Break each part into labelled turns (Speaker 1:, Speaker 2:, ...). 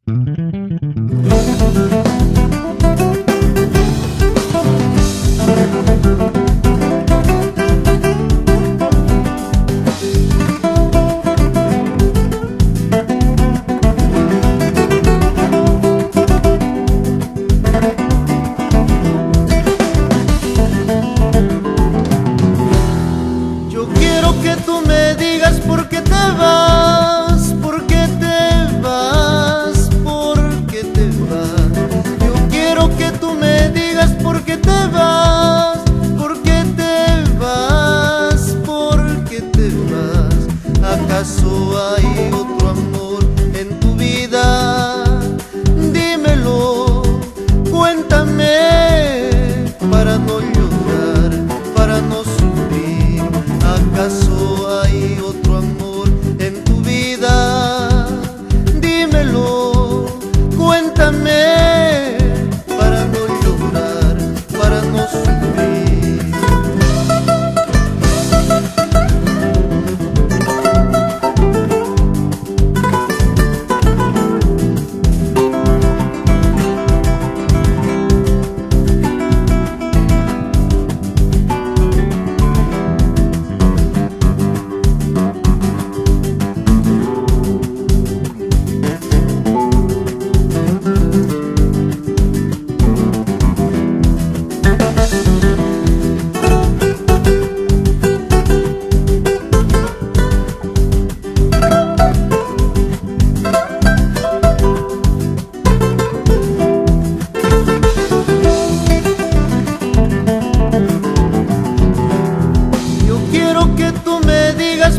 Speaker 1: Yo quiero que tú me digas por qué te vas, por qué te vas, por qué te vas. Yo quiero que tú me digas por qué te vas, por qué te vas, por qué te vas. ¿Acaso hay otro amor en tu vida? Dímelo, cuéntame, para no llorar, para no sufrir. ¿Acaso hay otro amor en tu vida? Dímelo, cuéntame, para no llorar, para no sufrir.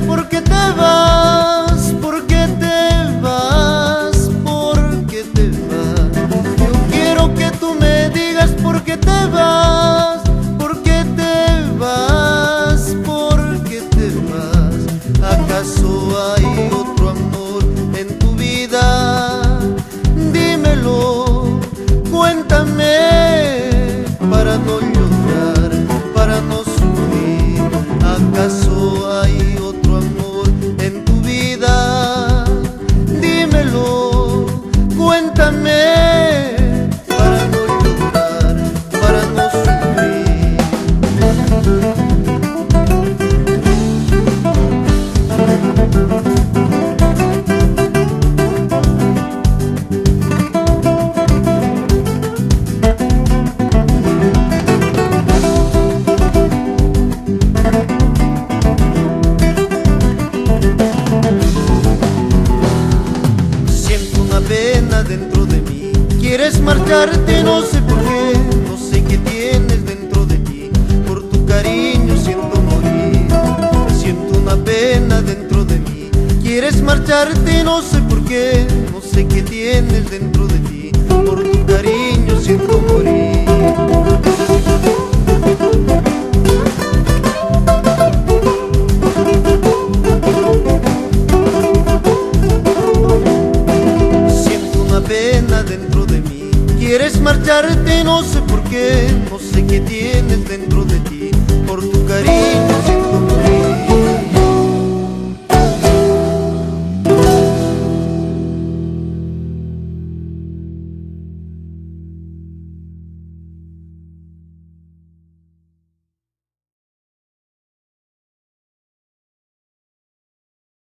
Speaker 1: ¿Por qué te vas? ¿Por qué te vas? ¿Por qué te vas? Yo quiero que tú me digas por qué te vas, por qué te vas, por qué te vas. ¿Acaso hay otro amor en tu vida? Dímelo, cuéntame, para no llorar, para no sufrir. ¿Acaso hay otro amor en tu vida? Dímelo, cuéntame, para no llorar, para no sufrir. Pena dentro de mí, quieres marcharte, no sé por qué, no sé qué tienes dentro de ti, por tu cariño siento morir. Siento una pena dentro de mí, quieres marcharte, no sé por qué, no sé qué tienes dentro de ti, por tu cariño siento morir. Pena dentro de mí, quieres marcharte, no sé por qué, no sé qué tienes dentro de ti, por tu cariño